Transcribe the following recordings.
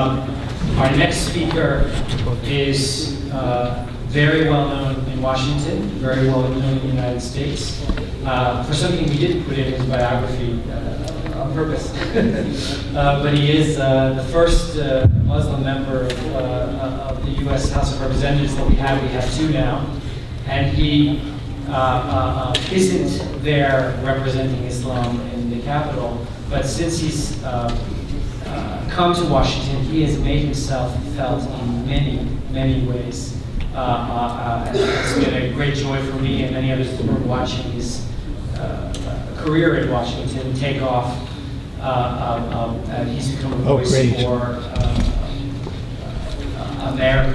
Our next speaker is very well known in Washington, very well known in the United States. For something we didn't put in his biography on purpose, but he is the first Muslim member of the U.S. House of Representatives that we have. We have two now, and he isn't there representing Islam in the Capitol, but since he's come to Washington, he has made himself felt in many, many ways. It's been a great joy for me and many others who are watching his career in Washington take off. He's become a voice for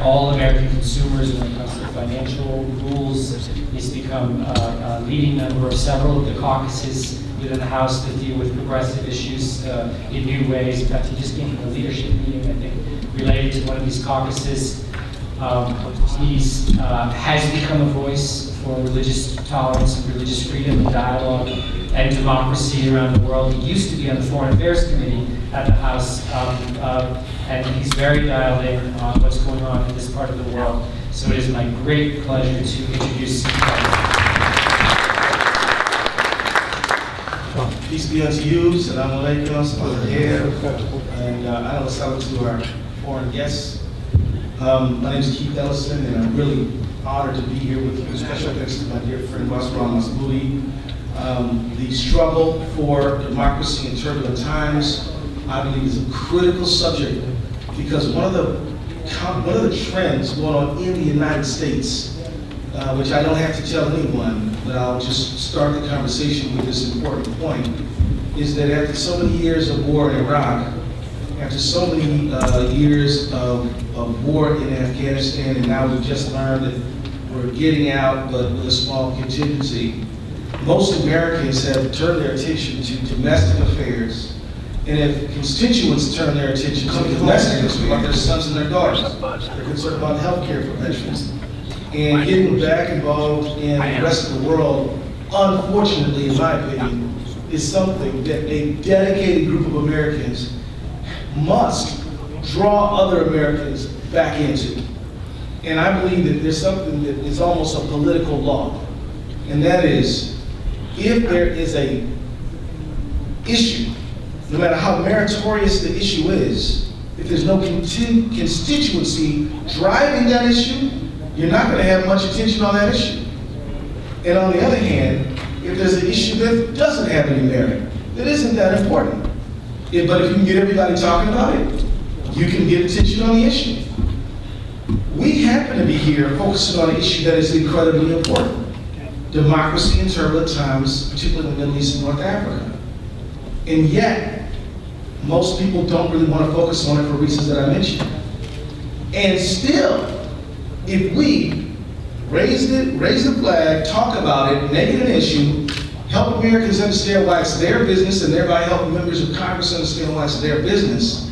all American consumers when it comes to financial rules. He's become a leading member of several of the caucuses within the House that deal with progressive issues in new ways. In fact, he just came from a leadership meeting, I think, related to one of these caucuses. He has become a voice for religious tolerance and religious freedom and dialogue and democracy around the world. He used to be on the Foreign Affairs Committee at the House, and he's very dialed in on what's going on in this part of the world. So it is my great pleasure to introduce Peace be unto you, Salaam alaikum, Salaam and I know salam to our foreign guests. My name is Keith Ellison, and I'm really honored to be here with you. Special thanks to my dear friend Wasram Masmoudi. The struggle for democracy in turbulent times, I believe, is a critical subject because one of the trends going on in the United States, which I don't have to tell anyone, but I'll just start the conversation with this important point, is that after so many years of war in Iraq, after so many years of war in Afghanistan, and now we've just learned that we're getting out, but with a small contingency, most Americans have turned their attention to domestic affairs. And if constituents turn their attention to domestic affairs, about their sons and their daughters, they're concerned about health care for veterans. And getting back involved in the rest of the world, unfortunately, in my opinion, is something that a dedicated group of Americans must draw other Americans back into. And I believe that there's something that is almost a political law, and that is, if there is a issue, no matter how meritorious the issue is, if there's no constituency driving that issue, you're not going to have much attention on that issue. And on the other hand, if there's an issue that doesn't have any merit, that isn't that important, but if you can get everybody talking about it, you can get attention on the issue. We happen to be here focusing on an issue that is incredibly important. Democracy in turbulent times, particularly in the Middle East and North Africa. And yet, most people don't really want to focus on it for reasons that I mentioned. And still, if we raise the flag, talk about it, make it an issue, help Americans understand why it's their business, and thereby help members of Congress understand why it's their business,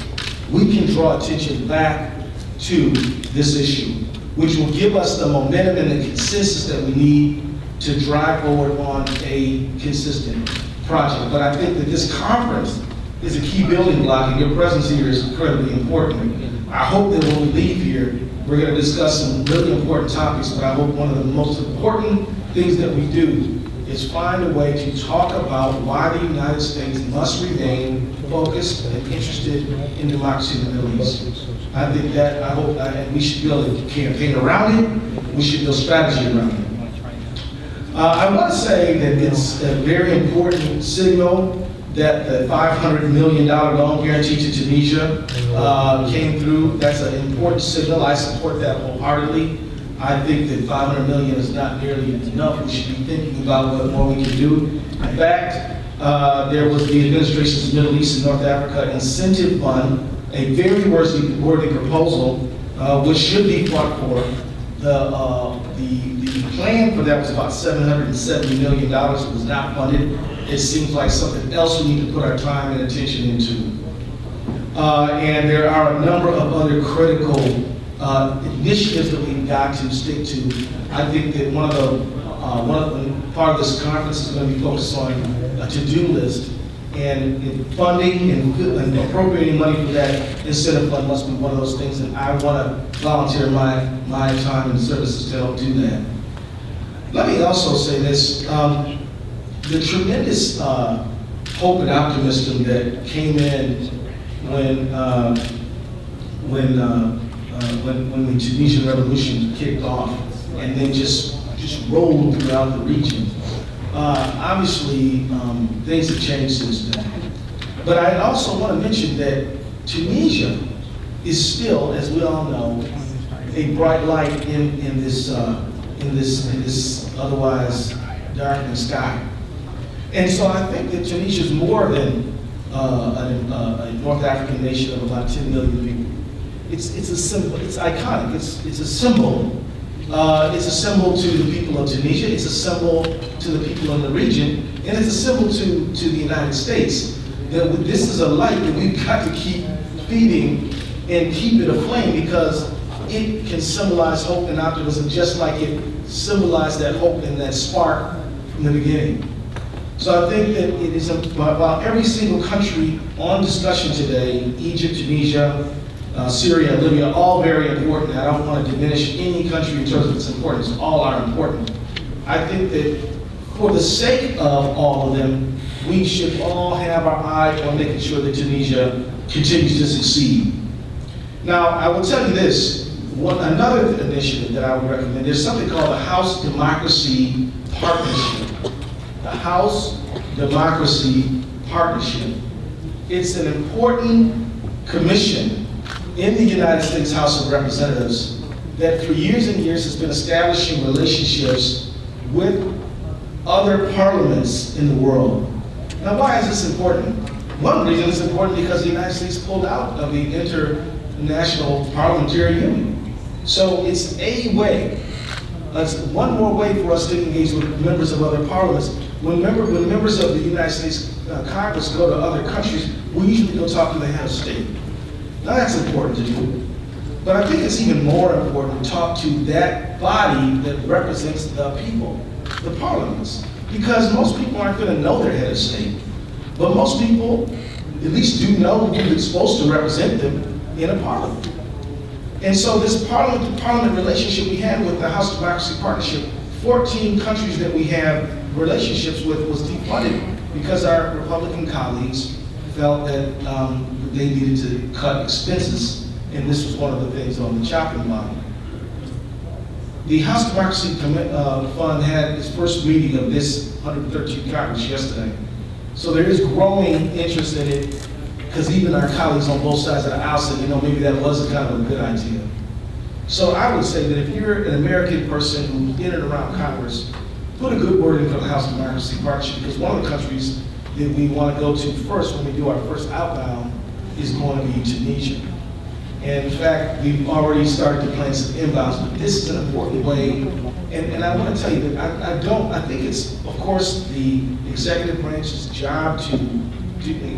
we can draw attention back to this issue, which will give us the momentum and the consensus that we need to drive forward on a consistent project. But I think that this conference is a key building block, and your presence here is incredibly important. I hope that when we leave here, we're going to discuss some really important topics, but I hope one of the most important things that we do is find a way to talk about why the United States must remain focused and interested in democracy in the Middle East. I think that, I hope, and we should build a campaign around it, we should build strategy around it. I want to say that it's a very important signal that the $500 million loan guarantee to Tunisia came through. That's an important signal. I support that wholeheartedly. I think that $500 million is not nearly enough. We should be thinking about what more we can do. In fact, there was the administration's Middle East and North Africa Incentive Fund, a very worthy proposal, which should be fought for. The plan for that was about $770 million. It was not funded. It seems like something else we need to put our time and attention into. And there are a number of other critical initiatives that we've got to stick to. I think that one of the part of this conference is going to be focused on a to-do list. And funding and appropriating money for that incentive fund must be one of those things, and I want to volunteer my time and services to help do that. Let me also say this, the tremendous hope and optimism that came in when the Tunisian revolution kicked off and then just rolled throughout the region. Obviously, things have changed since then. But I also want to mention that Tunisia is still, as we all know, a bright light in this otherwise darkening sky. And so I think that Tunisia is more than a North African nation of about 10 million people. It's a symbol. It's iconic. It's a symbol. It's a symbol to the people of Tunisia. It's a symbol to the people in the region, and it's a symbol to the United States. That this is a light that we've got to keep feeding and keep it aflame, because it can symbolize hope and optimism, just like it symbolized that hope and that spark from the beginning. So I think that it is about every single country on discussion today: Egypt, Tunisia, Syria, Libya, all very important. I don't want to diminish any country in terms of its importance. All are important. I think that for the sake of all of them, we should all have our eye on making sure that Tunisia continues to succeed. Now, I will tell you this, another initiative that I would recommend, there's something called the House Democracy Partnership. The House Democracy Partnership. It's an important commission in the United States House of Representatives that for years and years has been establishing relationships with other parliaments in the world. Now, why is this important? One reason it's important because the United States pulled out of the International Parliamentary Union. So it's a way, it's one more way for us to engage with members of other parliaments. When members of the United States Congress go to other countries, we usually go talk to the head of state. Now that's important to do, but I think it's even more important to talk to that body that represents the people, the parliaments, because most people aren't going to know their head of state, but most people at least do know who's supposed to represent them in a parliament. And so this parliament-to-parliament relationship we had with the House Democracy Partnership, 14 countries that we have relationships with, was defunded because our Republican colleagues felt that they needed to cut expenses, and this was one of the things on the chopping block. The House Democracy Fund had its first meeting of this 113th Congress yesterday. So there is growing interest in it, because even our colleagues on both sides of the aisle said, maybe that was kind of a good idea. So I would say that if you're an American person who's in and around Congress, put a good word in for the House Democracy Partnership, because one of the countries that we want to go to first when we do our first outbound is going to be Tunisia. And in fact, we've already started to plan some inbounds, but this is an important way. And I want to tell you that I think it's, of course, the executive branch's job to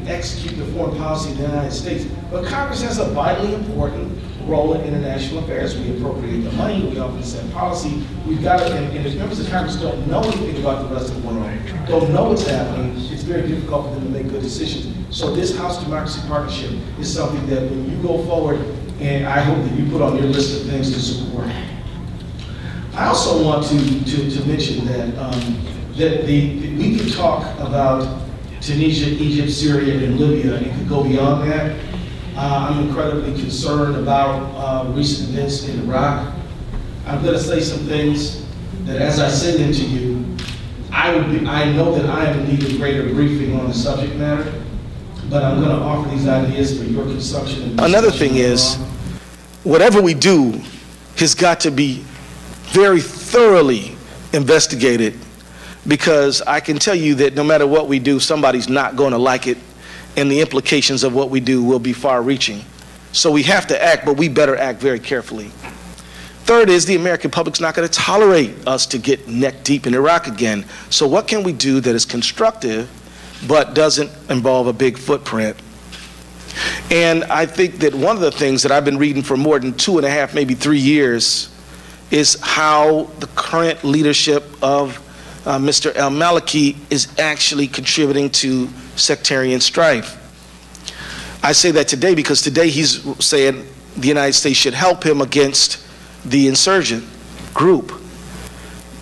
execute the foreign policy of the United States, but Congress has a vitally important role in international affairs. We appropriate the money, we often set policy. We've got to, and if members of Congress don't know anything about the rest of the world, don't know what's happening, it's very difficult for them to make good decisions. So this House Democracy Partnership is something that when you go forward, and I hope that you put on your list of things to support. I also want to mention that we could talk about Tunisia, Egypt, Syria, and Libya, and could go beyond that. I'm incredibly concerned about recent events in Iraq. I'm going to say some things that, as I say them to you, I know that I am in need of greater briefing on the subject matter, but I'm going to offer these ideas for your consumption. Another thing is, whatever we do has got to be very thoroughly investigated, because I can tell you that no matter what we do, somebody's not going to like it, and the implications of what we do will be far-reaching. So we have to act, but we better act very carefully. Third is, the American public's not going to tolerate us to get neck deep in Iraq again. So what can we do that is constructive but doesn't involve a big footprint? And I think that one of the things that I've been reading for more than 2.5, maybe 3 years, is how the current leadership of Mr. al-Maliki is actually contributing to sectarian strife. I say that today because today he's saying the United States should help him against the insurgent group.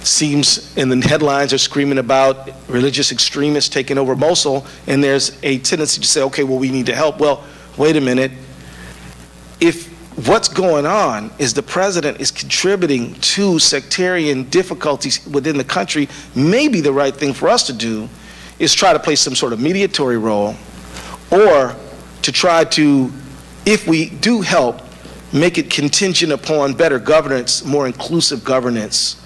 Seems, and the headlines are screaming about religious extremists taking over Mosul, and there's a tendency to say, okay, well, we need to help. Well, wait a minute. If what's going on is the president is contributing to sectarian difficulties within the country, maybe the right thing for us to do is try to play some sort of mediatory role, or to try to, if we do help, make it contingent upon better governance, more inclusive governance.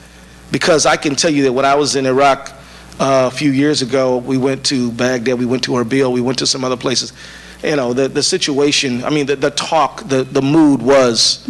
Because I can tell you that when I was in Iraq a few years ago, we went to Baghdad, we went to Erbil, we went to some other places. You know, the situation, I mean, the talk, the mood was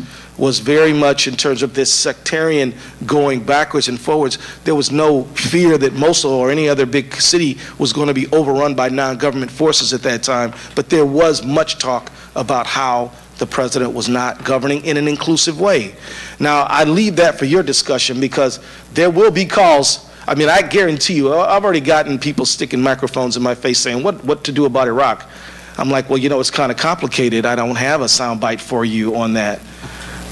very much in terms of this sectarian going backwards and forwards. There was no fear that Mosul or any other big city was going to be overrun by non-government forces at that time, but there was much talk about how the president was not governing in an inclusive way. Now, I leave that for your discussion because there will be calls. I mean, I guarantee you, I've already gotten people sticking microphones in my face saying, what to do about Iraq? I'm like, well, you know, it's kind of complicated. I don't have a soundbite for you on that.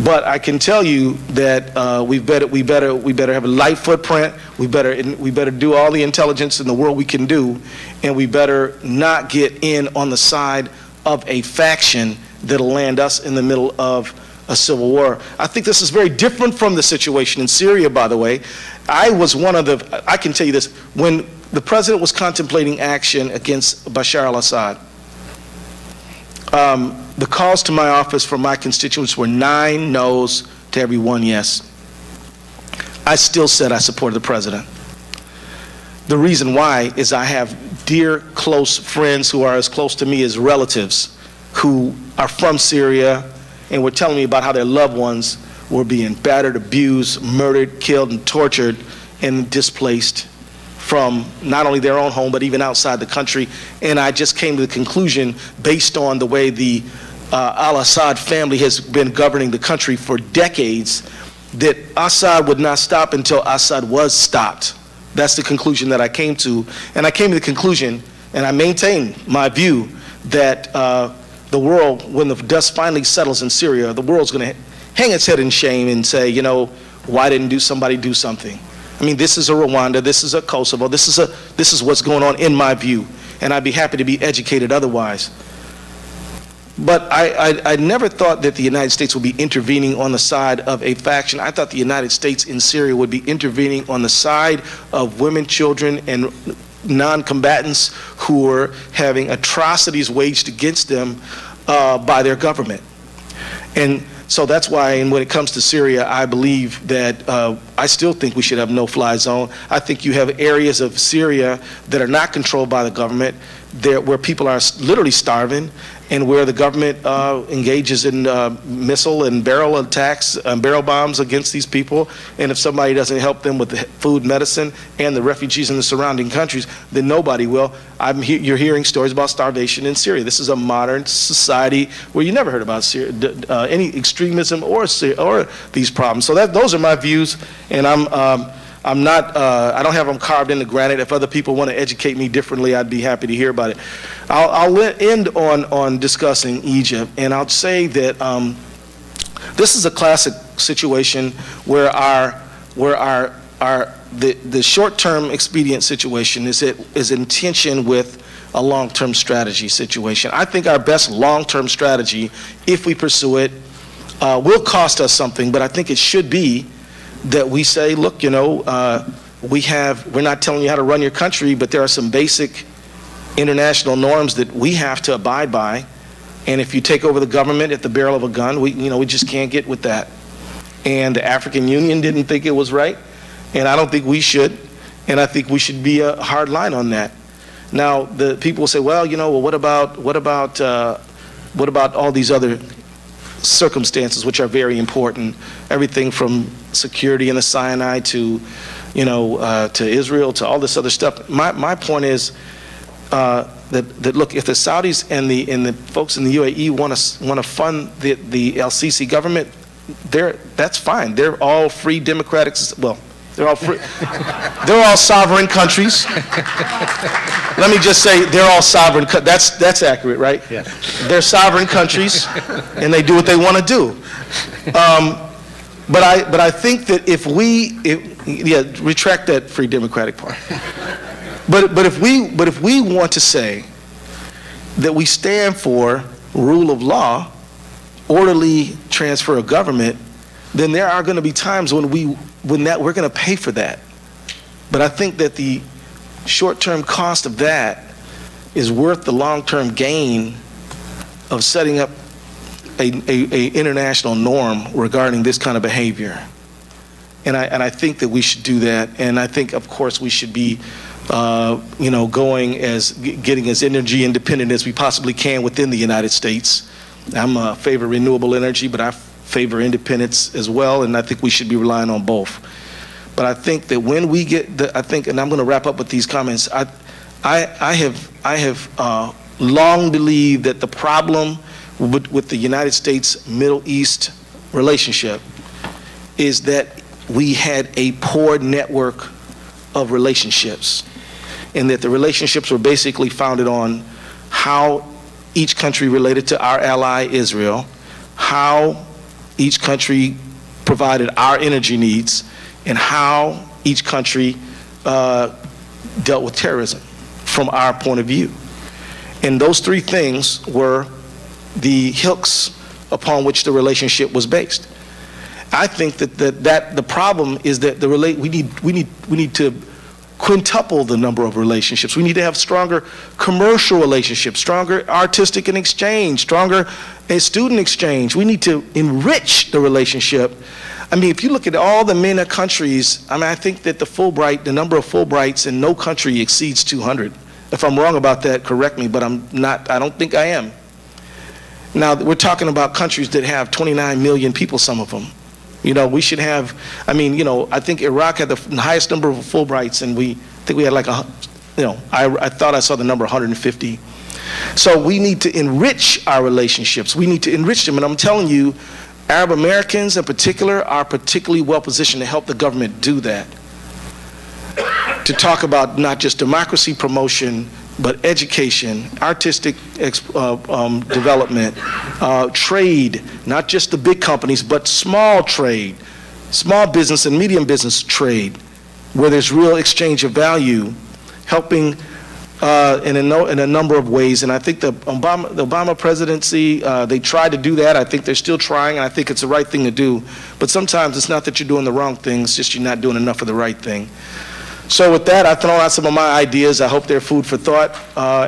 But I can tell you that we better have a light footprint. We better do all the intelligence in the world we can do, and we better not get in on the side of a faction that'll land us in the middle of a civil war. I think this is very different from the situation in Syria, by the way. I can tell you this, when the president was contemplating action against Bashar al-Assad, the calls to my office from my constituents were 9 no's to every 1 yes. I still said I supported the president. The reason why is I have dear, close friends who are as close to me as relatives who are from Syria and were telling me about how their loved ones were being battered, abused, murdered, killed, and tortured, and displaced from not only their own home, but even outside the country. And I just came to the conclusion, based on the way the al-Assad family has been governing the country for decades, that Assad would not stop until Assad was stopped. That's the conclusion that I came to. And I came to the conclusion, and I maintain my view, that the world, when the dust finally settles in Syria, the world's going to hang its head in shame and say, you know, why didn't somebody do something? I mean, this is a Rwanda, this is a Kosovo, this is what's going on in my view, and I'd be happy to be educated otherwise. But I never thought that the United States would be intervening on the side of a faction. I thought the United States in Syria would be intervening on the side of women, children, and non-combatants who were having atrocities waged against them by their government. And so that's why, and when it comes to Syria, I believe that I still think we should have no-fly zone. I think you have areas of Syria that are not controlled by the government, where people are literally starving, and where the government engages in missile and barrel attacks, barrel bombs against these people. And if somebody doesn't help them with the food, medicine, and the refugees in the surrounding countries, then nobody will. You're hearing stories about starvation in Syria. This is a modern society where you never heard about Syria, any extremism or these problems. So those are my views, and I'm not, I don't have them carved into granite. If other people want to educate me differently, I'd be happy to hear about it. I'll end on discussing Egypt, and I'll say that this is a classic situation where the short-term expedient situation is in tension with a long-term strategy situation. I think our best long-term strategy, if we pursue it, will cost us something, but I think it should be that we say, look, you know, we're not telling you how to run your country, but there are some basic international norms that we have to abide by. And if you take over the government at the barrel of a gun, we just can't get with that. And the African Union didn't think it was right, and I don't think we should. And I think we should be a hard line on that. Now, the people will say, well, what about all these other circumstances which are very important? Everything from security in the Sinai to Israel to all this other stuff. My point is that look, if the Saudis and the folks in the UAE want to fund the El-Sisi government, that's fine. They're all free democratic. Well, They're all free. They're all sovereign countries. Let me just say, they're all sovereign. That's accurate, right? Yeah. They're sovereign countries, and they do what they want to do. But I think that retract that Free Democratic Party. But if we want to say that we stand for rule of law, orderly transfer of government, then there are going to be times when we're going to pay for that. But I think that the short-term cost of that is worth the long-term gain of setting up a international norm regarding this kind of behavior. And I think that we should do that. And I think, of course, we should be getting as energy independent as we possibly can within the United States. I'm a favor renewable energy, but I favor independence as well, and I think we should be relying on both. But I think that when we get and I'm going to wrap up with these comments. I have long believed that the problem with the United States Middle East relationship is that we had a poor network of relationships, and that the relationships were basically founded on how each country related to our ally Israel, how each country provided our energy needs, and how each country dealt with terrorism from our point of view. And those three things were the hooks upon which the relationship was based. I think that the problem is that we need to quintuple the number of relationships. We need to have stronger commercial relationships, stronger artistic and exchange, stronger student exchange. We need to enrich the relationship. I mean, if you look at all the MENA countries, I think that the number of Fulbrights in no country exceeds 200. If I'm wrong about that, correct me, but I don't think I am. Now, we're talking about countries that have 29 million people, some of them. We should have, I think Iraq had the highest number of Fulbrights, and I think we had I thought I saw the number 150. So we need to enrich our relationships. We need to enrich them, and I'm telling you, Arab Americans in particular are particularly well positioned to help the government do that. To talk about not just democracy promotion, but education, artistic development, trade, not just the big companies, but small trade, small business and medium business trade, where there's real exchange of value, helping in a number of ways. And I think the Obama presidency, they tried to do that. I think they're still trying, and I think it's the right thing to do. But sometimes it's not that you're doing the wrong thing, it's just you're not doing enough of the right thing. So with that, I've thrown out some of my ideas. I hope they're food for thought,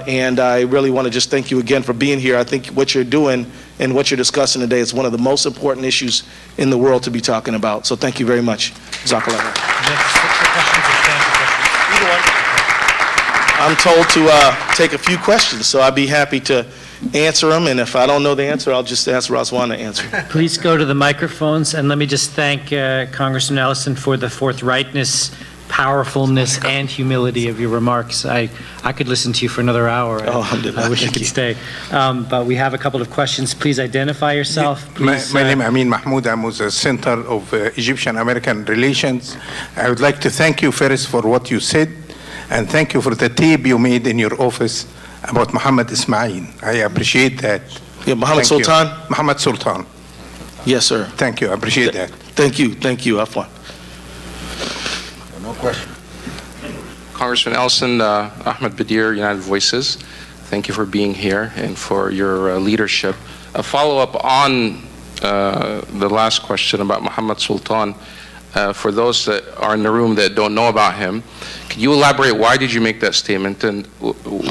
and I really want to just thank you again for being here. I think what you're doing and what you're discussing today is one of the most important issues in the world to be talking about. So thank you very much. Jazakallah. I'm told to take a few questions, so I'd be happy to answer them, and if I don't know the answer, I'll just ask Razwan to answer. Please go to the microphones, and let me just thank Congressman Ellison for the forthrightness, powerfulness, and humility of your remarks. I could listen to you for another hour. I wish you could stay. But we have a couple of questions. Please identify yourself. Please, my name is Amin Mahmoud. I'm with the Center of Egyptian-American Relations. I would like to thank you first for what you said, and thank you for the tape you made in your office about Muhammad Ismail. I appreciate that. Yeah, Muhammad Sultan? Muhammad Sultan. Yes, sir. Thank you. I appreciate that. Thank you. Afwan. No question. Congressman Ellison, Ahmed Badir, United Voices, thank you for being here and for your leadership. A follow-up on the last question about Muhammad Sultan. For those that are in the room that don't know about him, can you elaborate why did you make that statement, and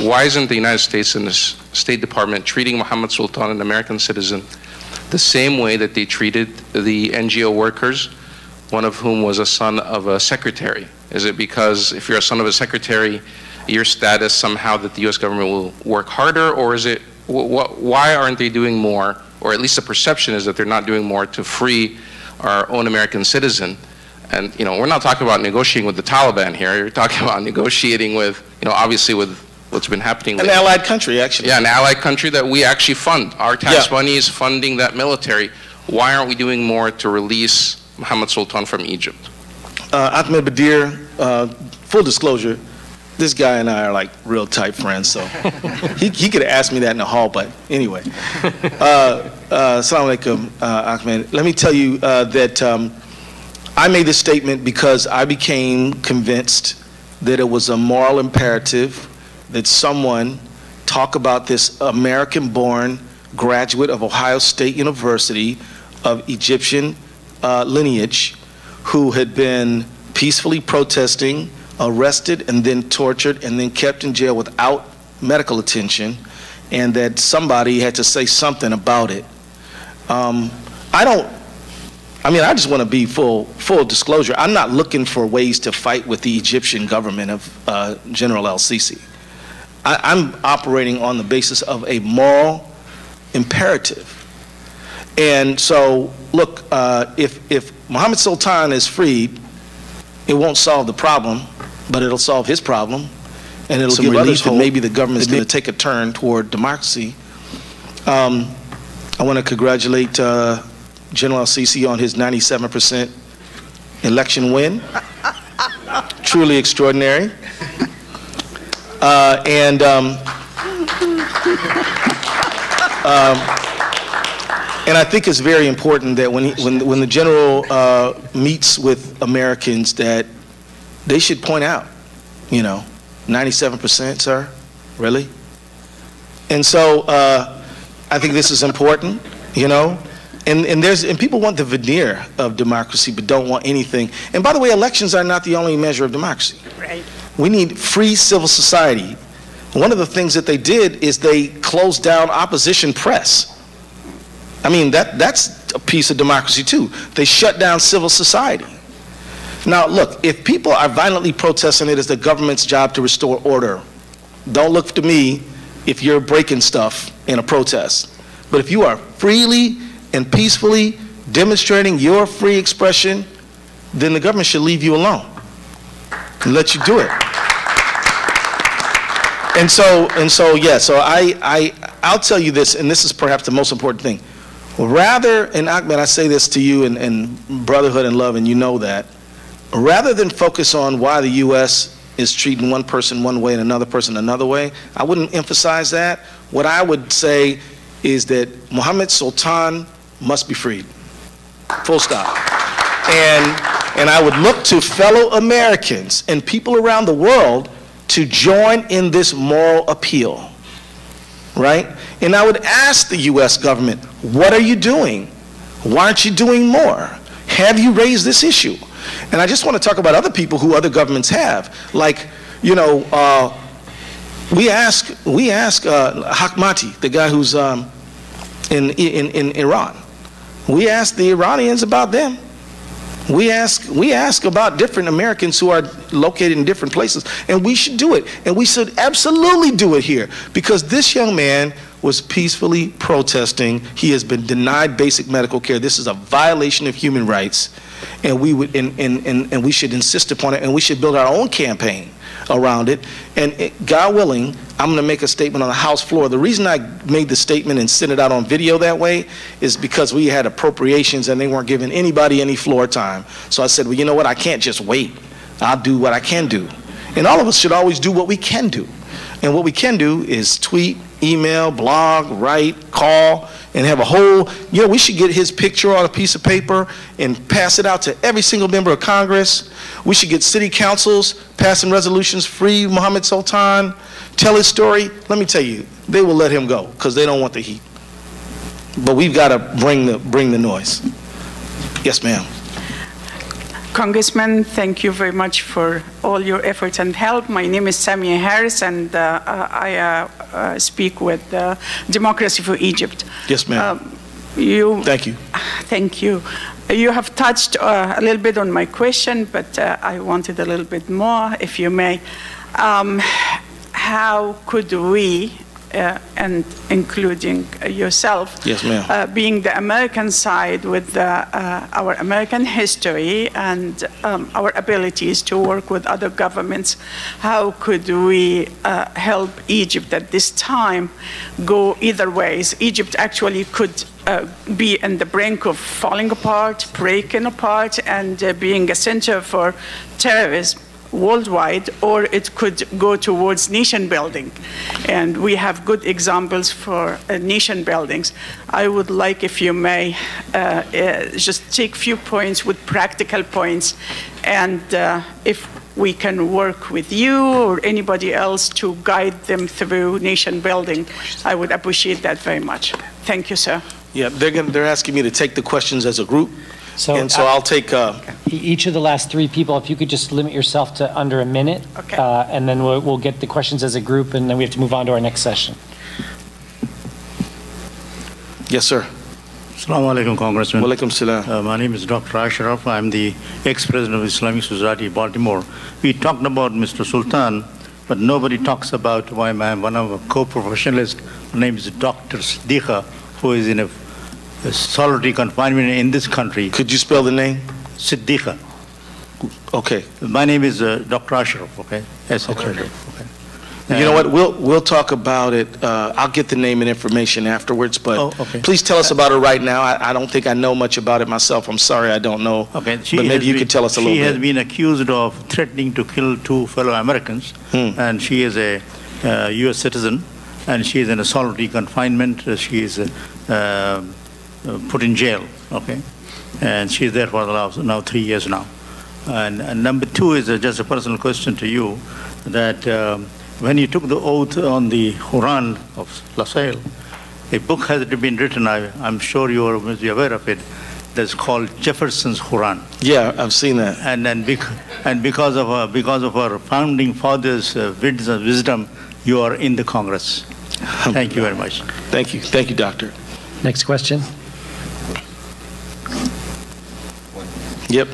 why isn't the United States and the State Department treating Muhammad Sultan, an American citizen, the same way that they treated the NGO workers, one of whom was a son of a secretary? Is it because if you're a son of a secretary, your status somehow that the U.S. government will work harder, or is it, why aren't they doing more, or at least the perception is that they're not doing more to free our own American citizen? And we're not talking about negotiating with the Taliban here. You're talking about negotiating with, obviously with what's been happening. An allied country, actually. Yeah, an allied country that we actually fund. Our tax money is funding that military. Why aren't we doing more to release Muhammad Sultan from Egypt? Ahmed Badir, full disclosure, this guy and I are like real tight friends, so he could have asked me that in the hall, but anyway. Assalamu alaikum, Ahmed. Let me tell you that I made this statement because I became convinced that it was a moral imperative that someone talk about this American-born graduate of Ohio State University of Egyptian lineage who had been peacefully protesting, arrested, and then tortured, and then kept in jail without medical attention, and that somebody had to say something about it. I just want to be full disclosure. I'm not looking for ways to fight with the Egyptian government of General El-Sisi. I'm operating on the basis of a moral imperative. And so, look, if Mohammed Sultan is freed, it won't solve the problem, but it'll solve his problem, and it'll give others hope. Maybe the government's going to take a turn toward democracy. I want to congratulate General El-Sisi on his 97% election win. Truly extraordinary. And I think it's very important that when the general meets with Americans, that they should point out, 97%, sir, really? And so I think this is important, and people want the veneer of democracy but don't want anything. And by the way, elections are not the only measure of democracy. Right. We need free civil society. One of the things that they did is they closed down opposition press. That's a piece of democracy too. They shut down civil society. Now look, if people are violently protesting, it is the government's job to restore order. Don't look to me if you're breaking stuff in a protest. But if you are freely and peacefully demonstrating your free expression, then the government should leave you alone and let you do it. I'll tell you this, and this is perhaps the most important thing. And Ahmed, I say this to you in brotherhood and love, and you know that, rather than focus on why the U.S. is treating one person one way and another person another way, I wouldn't emphasize that. What I would say is that Mohammed Sultan must be freed. Full stop. And I would look to fellow Americans and people around the world to join in this moral appeal, right? And I would ask the U.S. government, what are you doing? Why aren't you doing more? Have you raised this issue? And I just want to talk about other people who other governments have. Like, we ask Hakmati, the guy who's in Iran. We ask the Iranians about them. We ask about different Americans who are located in different places, and we should do it. And we should absolutely do it here, because this young man was peacefully protesting. He has been denied basic medical care. This is a violation of human rights, and we should insist upon it, and we should build our own campaign around it. And God willing, I'm going to make a statement on the House floor. The reason I made the statement and sent it out on video that way is because we had appropriations and they weren't giving anybody any floor time. So I said, well, you know what? I can't just wait. I'll do what I can do. And all of us should always do what we can do. And what we can do is tweet, email, blog, write, call, and have a whole, we should get his picture on a piece of paper and pass it out to every single member of Congress. We should get city councils passing resolutions, free Mohammed Sultan, tell his story. Let me tell you, they will let him go because they don't want the heat. But we've got to bring the noise. Yes, ma'am. Congressman, thank you very much for all your efforts and help. My name is Samia Harris, and I speak with Democracy for Egypt. Yes, ma'am. Thank you. Thank you. You have touched a little bit on my question, but I wanted a little bit more, if you may. How could we and including yourself. Yes, ma'am. Being the American side with our American history and our abilities to work with other governments, how could we help Egypt at this time go either ways? Egypt actually could be in the brink of falling apart, breaking apart, and being a center for terrorism worldwide, or it could go towards nation building. And we have good examples for nation buildings. I would like, if you may, just take few points with practical points, and if we can work with you or anybody else to guide them through nation building, I would appreciate that very much. Thank you, sir. Yeah, they're asking me to take the questions as a group, So, and so I'll take, each of the last three people, if you could just limit yourself to under a minute. Okay. And then we'll get the questions as a group, and then we have to move on to our next session. yes, sir. Assalamu alaikum, Congressman. Walaikum salam. My name is Dr. Ashraf. I'm the ex-president of Islamic Society, Baltimore. We talked about Mr. Sultan, but nobody talks about why one of our co-professionalists. Her name is Dr. Siddiqa, who is in a solitary confinement in this country. Could you spell the name? Siddiqa. Okay. My name is Dr. Ashraf, okay? Yes, Okay. Ashraf, okay. You know what, we'll talk about it, I'll get the name and information afterwards, but Oh, okay. please tell us about it right now. I don't think I know much about it myself, I'm sorry, I don't know. Okay, But maybe you could tell us a little She has bit. been accused of threatening to kill two fellow Americans, and she is a U.S. citizen, and she is in a solitary confinement. She is put in jail, okay? And she is there for now 3 years now. And number two is just a personal question to you, that when you took the oath on the Quran of LaSalle, a book has been written, I'm sure you are aware of it, that's called Jefferson's Quran. Yeah, I've seen that. And because of our founding fathers' wisdom, you are in the Congress. Thank you very much. Thank you, doctor. Next question. Yep.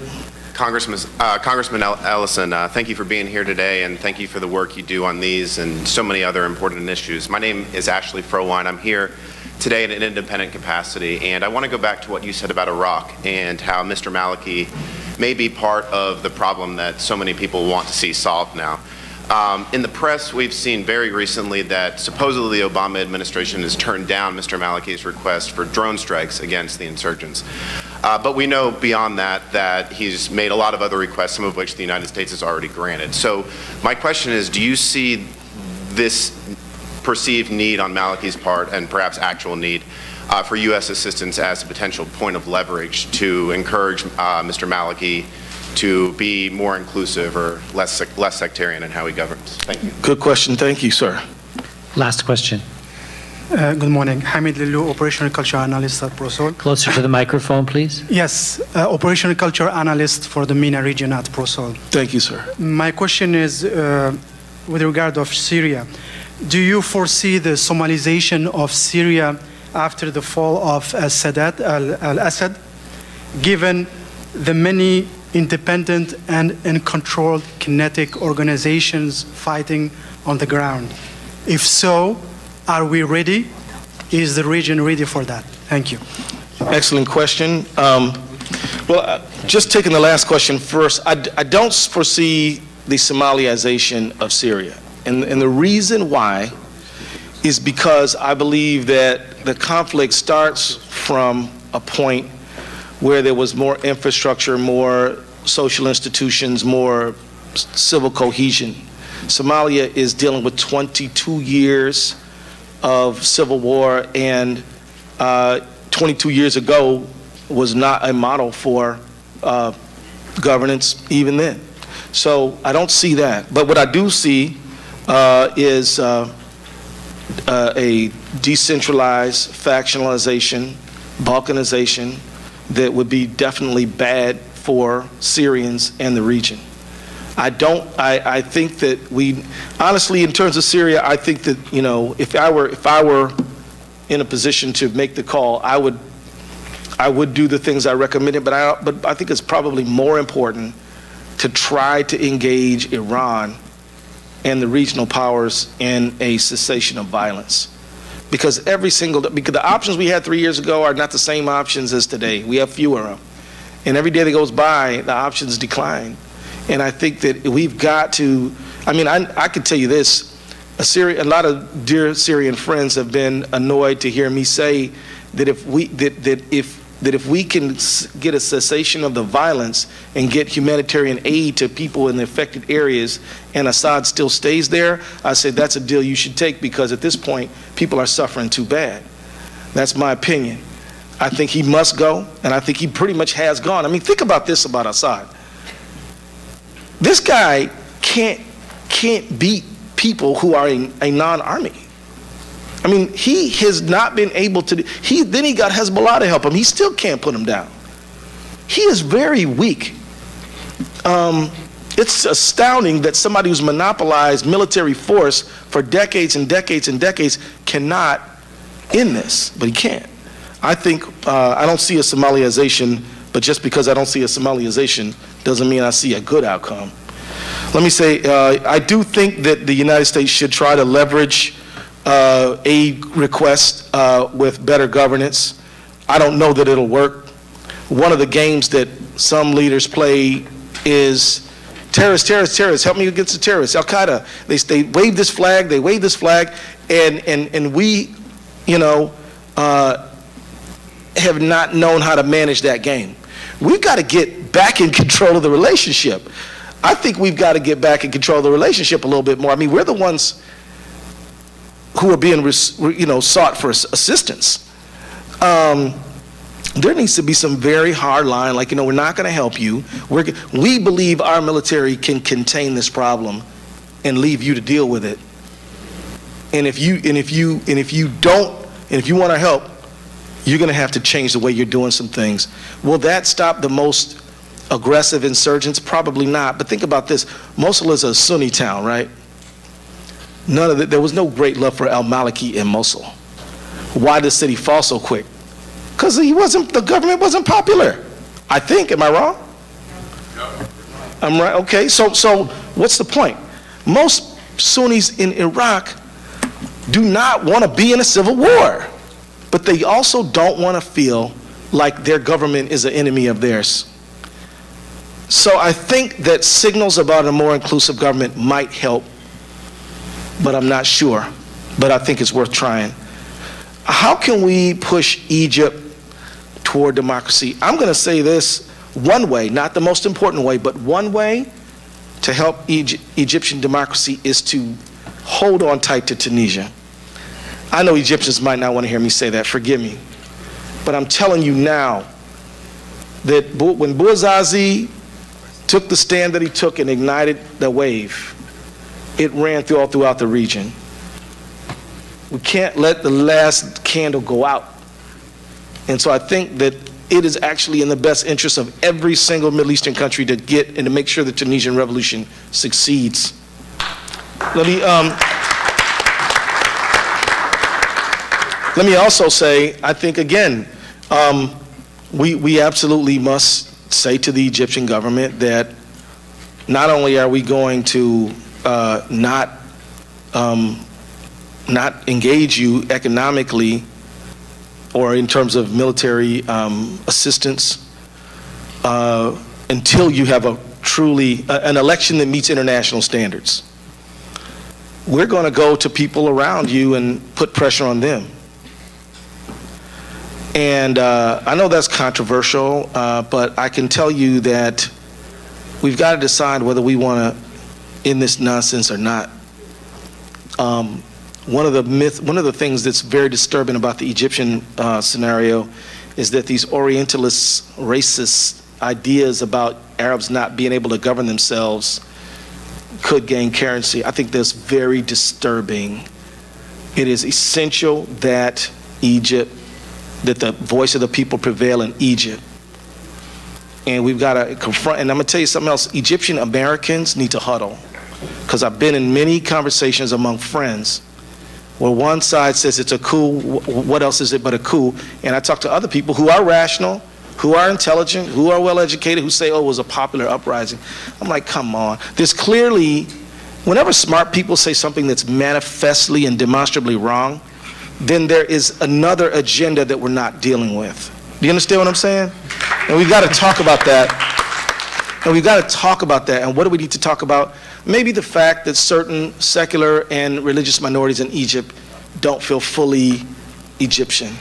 Congressman Ellison, thank you for being here today, and thank you for the work you do on these and so many other important issues. My name is Ashley Frowine. I'm here today in an independent capacity, and I want to go back to what you said about Iraq and how Mr. Maliki may be part of the problem that so many people want to see solved now. In the press, we've seen very recently that supposedly the Obama administration has turned down Mr. Maliki's request for drone strikes against the insurgents. But we know beyond that he's made a lot of other requests, some of which the United States has already granted. So my question is, do you see this perceived need on Maliki's part, and perhaps actual need, for U.S. assistance as a potential point of leverage to encourage Mr. Maliki to be more inclusive or less sectarian in how he governs? Thank you. Good question, thank you, sir. Last question. Good morning. Hamid Lilou, Operational Culture Analyst at ProSol. Closer to the microphone, please. Yes, Operational Culture Analyst for the MENA region at ProSol. Thank you, sir. My question is with regard of Syria. Do you foresee the Somalization of Syria after the fall of Sadat al-Assad, given the many independent and uncontrolled kinetic organizations fighting on the ground? If so, are we ready? Is the region ready for that? Thank you. Excellent question. Just taking the last question first, I don't foresee the Somaliization of Syria. And the reason why is because I believe that the conflict starts from a point where there was more infrastructure, more social institutions, more civil cohesion. Somalia is dealing with 22 years of civil war, and 22 years ago was not a model for governance even then. So I don't see that. But what I do see is a decentralized factionalization, balkanization that would be definitely bad for Syrians and the region. I think that we, honestly, in terms of Syria, I think that, you know, if I were in a position to make the call, I would do the things I recommended, but I think it's probably more important to try to engage Iran and the regional powers in a cessation of violence. Because because the options we had 3 years ago are not the same options as today. We have fewer of them. And every day that goes by, the options decline. And I think that we've got to, I can tell you this, a lot of dear Syrian friends have been annoyed to hear me say that if we can get a cessation of the violence and get humanitarian aid to people in the affected areas and Assad still stays there, I said that's a deal you should take, because at this point, people are suffering too bad. That's my opinion. I think he must go, and I think he pretty much has gone. Think about this about Assad. This guy can't beat people who are a non-army. He has not been able to. Then he got Hezbollah to help him. He still can't put him down. He is very weak. It's astounding that somebody who's monopolized military force for decades and decades and decades cannot end this, but he can't. I think I don't see a Somaliization, but just because I don't see a Somaliization doesn't mean I see a good outcome. Let me say, I do think that the United States should try to leverage aid requests with better governance. I don't know that it'll work. One of the games that some leaders play is terrorists, help me against the terrorists, Al-Qaeda. They wave this flag, and we, have not known how to manage that game. We've got to get back in control of the relationship. I think we've got to get back in control of the relationship a little bit more. We're the ones who are being, sought for assistance. There needs to be some very hard line, like, we're not going to help you. We believe our military can contain this problem and leave you to deal with it. And if you want to help, you're going to have to change the way you're doing some things. Will that stop the most aggressive insurgents? Probably not. But think about this. Mosul is a Sunni town, right? There was no great love for al-Maliki in Mosul. Why did the city fall so quick? Because the government wasn't popular. I think, am I wrong? No. I'm right, okay, so what's the point? Most Sunnis in Iraq do not want to be in a civil war, but they also don't want to feel like their government is an enemy of theirs. So I think that signals about a more inclusive government might help, but I'm not sure. But I think it's worth trying. How can we push Egypt toward democracy? I'm going to say this, one way, not the most important way, but one way to help Egyptian democracy is to hold on tight to Tunisia. I know Egyptians might not want to hear me say that, forgive me. But I'm telling you now that when Bouazizi took the stand that he took and ignited the wave, it ran all throughout the region. We can't let the last candle go out. And so I think that it is actually in the best interest of every single Middle Eastern country to get and to make sure the Tunisian revolution succeeds. Let me also say, I think again, we absolutely must say to the Egyptian government that not only are we going to not engage you economically or in terms of military assistance until you have a truly an election that meets international standards. We're going to go to people around you and put pressure on them. And I know that's controversial, but I can tell you that we've got to decide whether we want to end this nonsense or not. One of the things that's very disturbing about the Egyptian scenario is that these Orientalist, racist ideas about Arabs not being able to govern themselves could gain currency. I think that's very disturbing. It is essential that that the voice of the people prevail in Egypt. And we've got to confront, and I'm going to tell you something else. Egyptian Americans need to huddle, because I've been in many conversations among friends where one side says it's a coup, what else is it but a coup? And I talk to other people who are rational, who are intelligent, who are well educated, who say, oh, it was a popular uprising. I'm like, come on. There's clearly whenever smart people say something that's manifestly and demonstrably wrong, then there is another agenda that we're not dealing with. Do you understand what I'm saying? And we've got to talk about that. And what do we need to talk about? Maybe the fact that certain secular and religious minorities in Egypt don't feel fully Egyptian.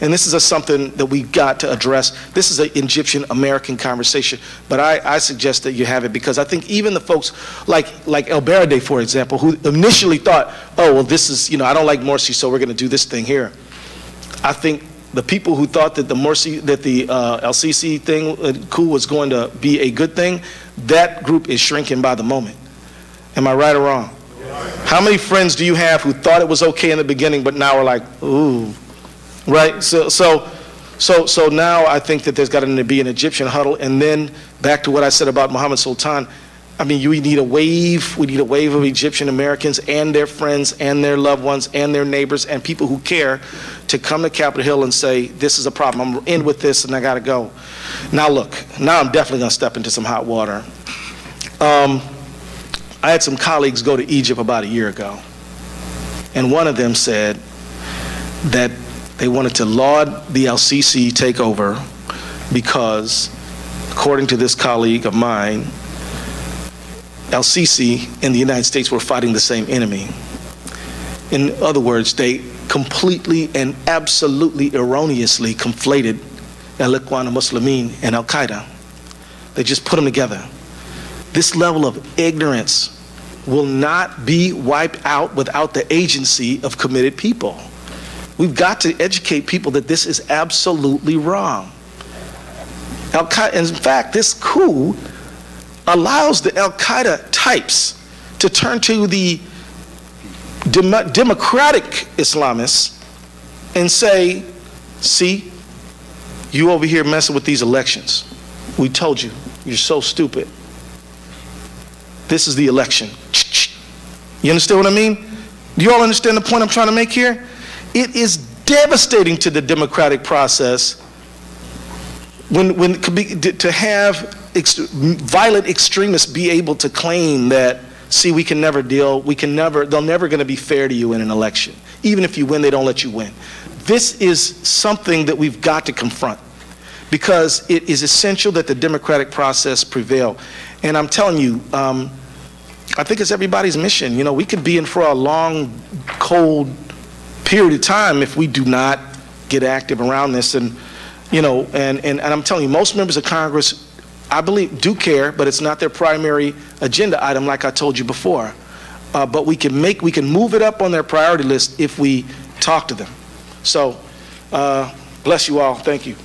And this is something that we've got to address. This is an Egyptian-American conversation, but I suggest that you have it, because I think even the folks like El Baradei, for example, who initially thought, oh, well, this is, I don't like Morsi, so we're going to do this thing here. I think the people who thought that the El-Sisi thing, coup, was going to be a good thing, that group is shrinking by the moment. Am I right or wrong? How many friends do you have who thought it was okay in the beginning, but now are like, ooh, right? So now I think that there's got to be an Egyptian huddle. And then back to what I said about Mohammed Sultan, I mean, we need a wave of Egyptian Americans and their friends and their loved ones and their neighbors and people who care to come to Capitol Hill and say, this is a problem, I'm in with this and I got to go. Now look, now I'm definitely going to step into some hot water. I had some colleagues go to Egypt about a year ago, and one of them said that they wanted to laud the El-Sisi takeover because, according to this colleague of mine, El-Sisi and the United States were fighting the same enemy. In other words, they completely and absolutely erroneously conflated Al-Ikhwan al-Muslimin and Al-Qaeda. They just put them together. This level of ignorance will not be wiped out without the agency of committed people. We've got to educate people that this is absolutely wrong. Al-Qaeda, in fact, this coup allows the Al-Qaeda types to turn to the democratic Islamists and say, see, you over here messing with these elections. We told you, you're so stupid. This is the election. You understand what I mean? Do you all understand the point I'm trying to make here? It is devastating to the democratic process when to have violent extremists be able to claim that, see, we can never deal, they're never going to be fair to you in an election. Even if you win, they don't let you win. This is something that we've got to confront, because it is essential that the democratic process prevail. And I'm telling you, I think it's everybody's mission. We could be in for a long, cold period of time if we do not get active around this. And I'm telling you, most members of Congress, I believe, do care, but it's not their primary agenda item, like I told you before. But we can move it up on their priority list if we talk to them. So, bless you all. Thank you.